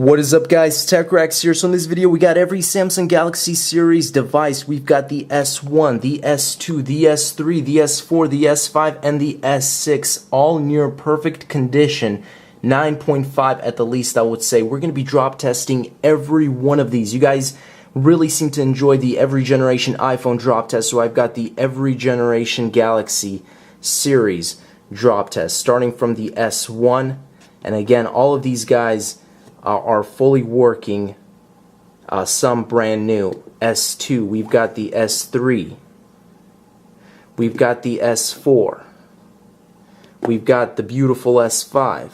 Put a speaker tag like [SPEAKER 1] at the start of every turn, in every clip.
[SPEAKER 1] What is up, guys? TechRex here. So in this video we got every Samsung Galaxy series device. We've got the S1, the S2, the S3, the S4, the S5, and the S6 all near perfect condition. 9.5 at the least, I would say. We're going to be drop testing every one of these. You guys really seem to enjoy the every generation iPhone drop test, so I've got the every generation Galaxy series drop test starting from the S1. And again, all of these guys are fully working, some brand new. S2, we've got the S3, we've got the S4, we've got the beautiful S5,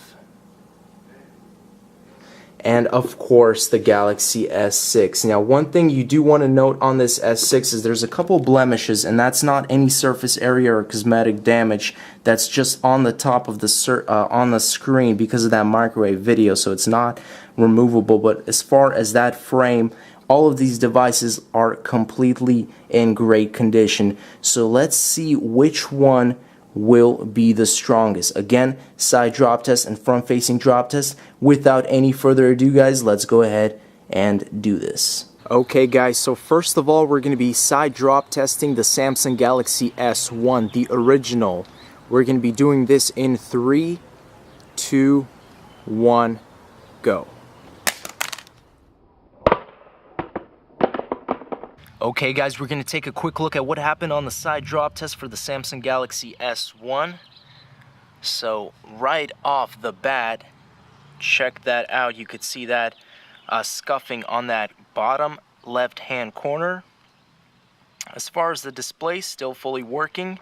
[SPEAKER 1] and of course the Galaxy S6. Now, one thing you do want to note on this S6 is there's a couple blemishes, and that's not any surface area or cosmetic damage. That's just on the top of the on the screen because of that microwave video, so it's not removable. But as far as that frame, all of these devices are completely in great condition. So let's see which one will be the strongest. Again, side drop test and front facing drop test. Without any further ado, guys, let's go ahead and do this. Okay, guys, so first of all, we're going to be side drop testing the Samsung Galaxy S1, the original. We're going to be doing this in 3, 2, 1, go. Okay, guys, we're going to take a quick look at what happened on the side drop test for the Samsung Galaxy S1. So right off the bat, check that out. You could see that scuffing on that bottom left hand corner. As far as the display, still fully working,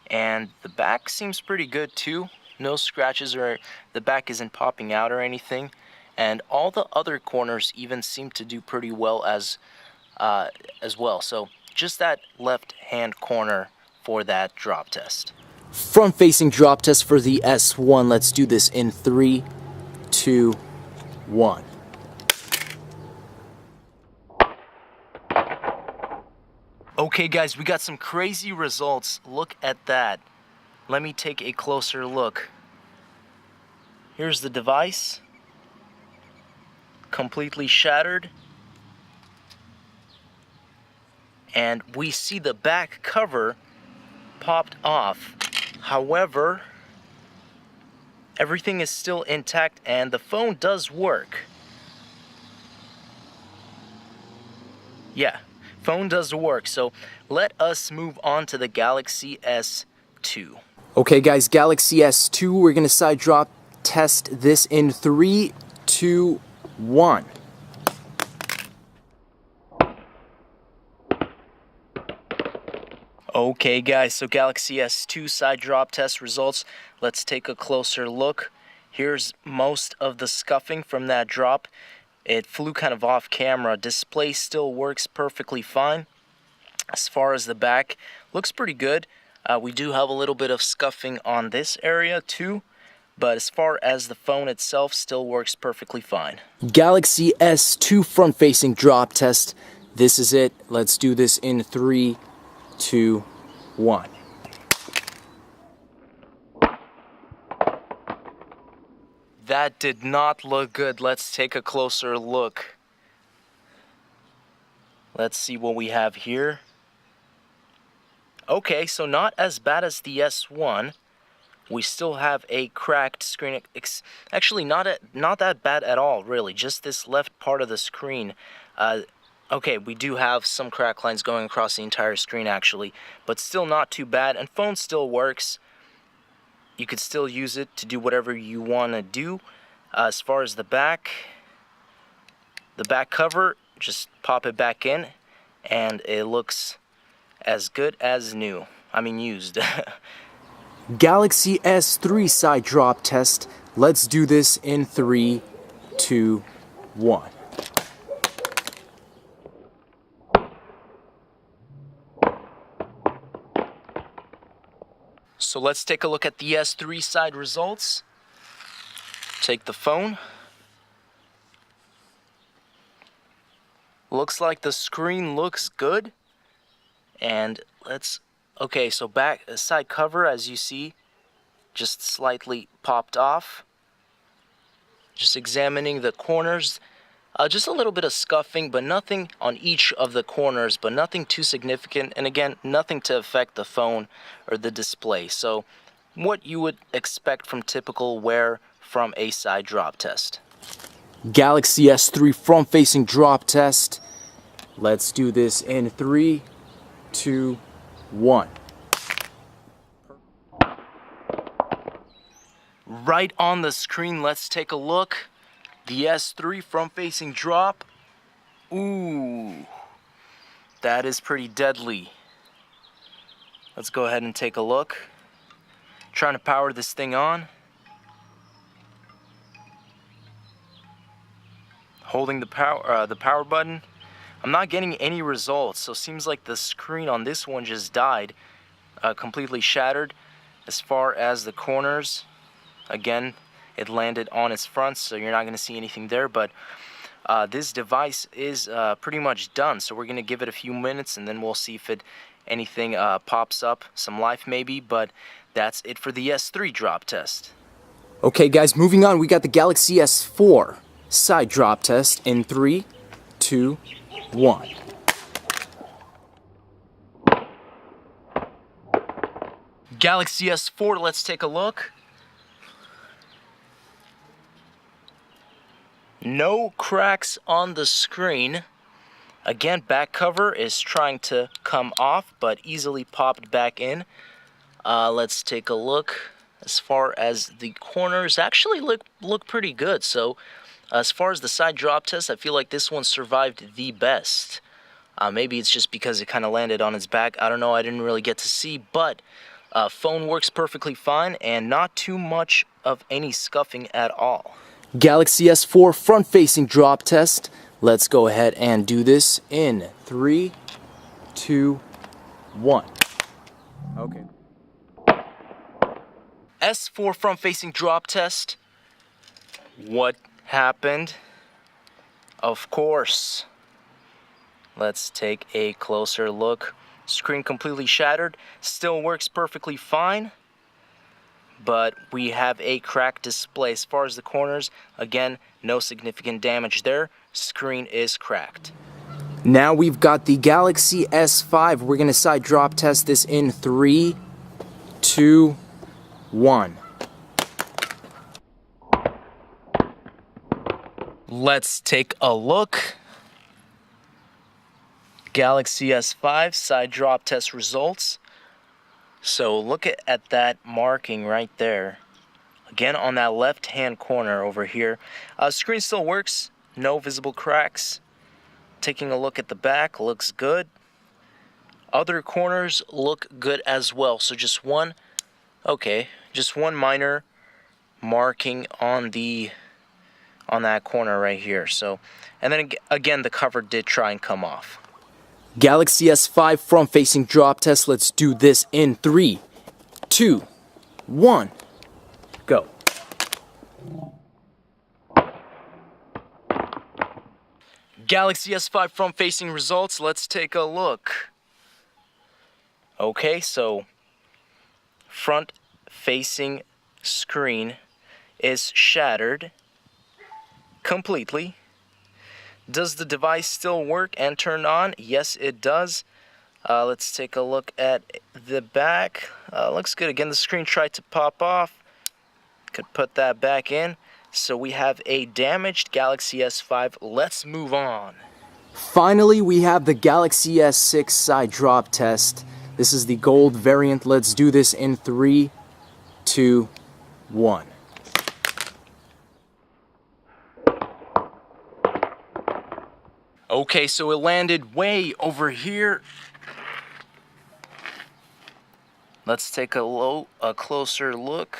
[SPEAKER 1] and the back seems pretty good too. No scratches, or the back isn't popping out or anything, and all the other corners even seem to do pretty well as well. So just that left hand corner for that drop test. Front facing drop test for the S1. Let's do this in 3, 2, 1. Okay, guys, we got some crazy results. Look at that. Let me take a closer look. Here's the device, completely shattered. And we see the back cover popped off. However, everything is still intact and the phone does work. Yeah, phone does work. So let us move on to the Galaxy S2. Okay, guys, Galaxy S2, we're going to side drop test this in 3, 2, 1. Okay, guys, so Galaxy S2 side drop test results. Let's take a closer look. Here's most of the scuffing from that drop. It flew kind of off camera. Display still works perfectly fine. As far as the back, looks pretty good. We do have a little bit of scuffing on this area too, but as far as the phone itself, still works perfectly fine. Galaxy S2 front-facing drop test. This is it. Let's do this in 3, 2, 1. That did not look good. Let's take a closer look. Let's see what we have here. Okay, so not as bad as the S1. We still have a cracked screen. Actually, not that bad at all, really. Just this left part of the screen. Okay, we do have some crack lines going across the entire screen, actually, but still not too bad, and phone still works. You could still use it to do whatever you want to do. As far as the back cover, just pop it back in, and it looks as good as new. I mean, used. Galaxy S3 side drop test. Let's do this in 3, 2, 1. So let's take a look at the S3 side results. Take the phone. Looks like the screen looks good. And okay, so back side cover, as you see, just slightly popped off. Just examining the corners. Just a little bit of scuffing, but nothing on each of the corners, but nothing too significant. And again, nothing to affect the phone or the display. So what you would expect from typical wear from a side drop test. Galaxy S3 front-facing drop test. Let's do this in 3, 2, 1. Right on the screen, let's take a look. The S3 front-facing drop. Ooh, that is pretty deadly. Let's go ahead and take a look. Trying to power this thing on. Holding the power button. I'm not getting any results, so it seems like the screen on this one just died, completely shattered. As far as the corners, again, it landed on its front, so you're not going to see anything there, but this device is pretty much done. So we're going to give it a few minutes, and then we'll see if anything pops up, some life maybe, but that's it for the S3 drop test. Okay guys, moving on, we got the Galaxy S4 side drop test in 3, 2, 1. Galaxy S4, let's take a look. No cracks on the screen. Again, back cover is trying to come off, but easily popped back in. Let's take a look. As far as the corners, actually look pretty good. So, as far as the side drop test, I feel like this one survived the best. Maybe it's just because it kind of landed on its back. I don't know. I didn't really get to see, but phone works perfectly fine and not too much of any scuffing at all. Galaxy S4 front-facing drop test. Let's go ahead and do this in 3, 2, 1. Okay. S4 front-facing drop test. What happened? Of course. Let's take a closer look. Screen completely shattered. Still works perfectly fine. But we have a cracked display. As far as the corners, again, no significant damage there. Screen is cracked. Now we've got the Galaxy S5. We're going to side drop test this in 3, 2, 1. Let's take a look. Galaxy S5 side drop test results. So look at that marking right there. Again, on that left-hand corner over here. Screen still works. No visible cracks. Taking a look at the back, looks good. Other corners look good as well. So just one minor marking on that corner right here. So, and then again, the cover did try and come off. Galaxy S5 front-facing drop test. Let's do this in 3, 2, 1. Go. Galaxy S5 front-facing results. Let's take a look. Okay, so front-facing screen is shattered completely. Does the device still work and turn on? Yes, it does. Let's take a look at the back. Looks good. Again, the screen tried to pop off. Could put that back in. So we have a damaged Galaxy S5. Let's move on. Finally, we have the Galaxy S6 side drop test. This is the gold variant. Let's do this in 3, 2, 1. Okay, so it landed way over here. Let's take a closer look.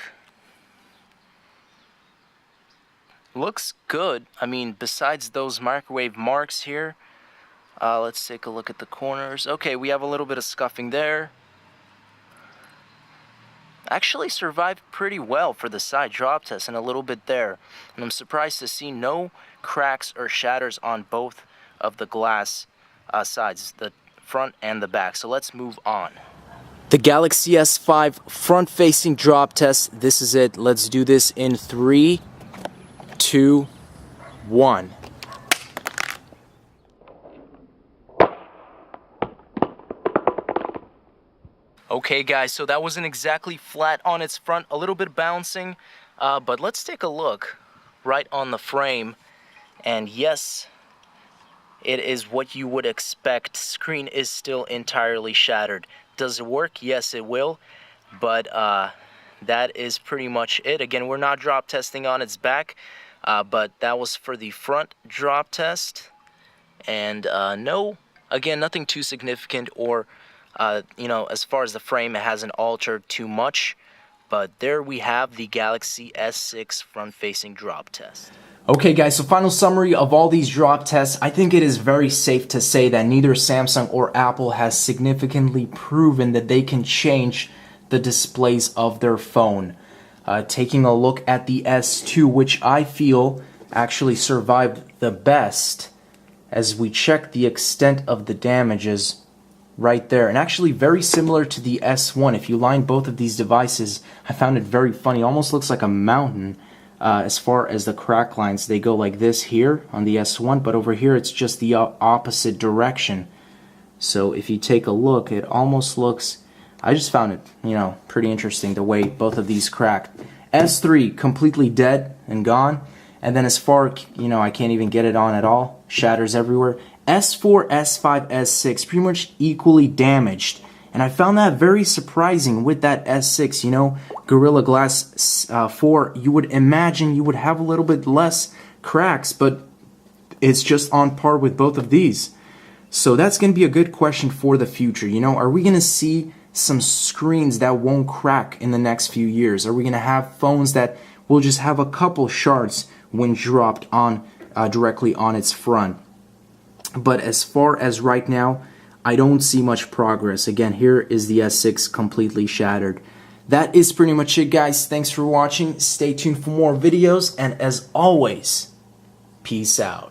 [SPEAKER 1] Looks good. I mean, besides those microwave marks here, let's take a look at the corners. Okay, we have a little bit of scuffing there. Actually survived pretty well for the side drop test, and a little bit there. And I'm surprised to see no cracks or shatters on both of the glass sides, the front and the back. So let's move on. The Galaxy S5 front-facing drop test. This is it. Let's do this in 3, 2, 1. Okay guys, so that wasn't exactly flat on its front, a little bit bouncing, but let's take a look right on the frame. And yes, it is what you would expect. Screen is still entirely shattered. Does it work? Yes, it will, but that is pretty much it. Again, we're not drop testing on its back, but that was for the front drop test. And no, again, nothing too significant, or you know, as far as the frame, it hasn't altered too much. But there we have the Galaxy S6 front-facing drop test. Okay guys, so final summary of all these drop tests. I think it is very safe to say that neither Samsung or Apple has significantly proven that they can change the displays of their phone. Taking a look at the S2, which I feel actually survived the best, as we check the extent of the damages right there, and actually very similar to the S1. If you line both of these devices, I found it very funny. Almost looks like a mountain. As far as the crack lines, they go like this here on the S1, but over here it's just the opposite direction. So if you take a look, it almost looks, I just found it, you know, pretty interesting the way both of these cracked. S3 completely dead and gone, and then as far, you know, I can't even get it on at all, shatters everywhere. S4, S5, S6 pretty much equally damaged, and I found that very surprising with that S6. You know, Gorilla Glass 4, you would imagine you would have a little bit less cracks, but it's just on par with both of these. So that's going to be a good question for the future. You know, are we going to see some screens that won't crack in the next few years? Are we going to have phones that will just have a couple shards when dropped on directly on its front? But as far as right now, I don't see much progress. Again, here is the S6 completely shattered. That is pretty much it, guys. Thanks for watching. Stay tuned for more videos, and as always, peace out.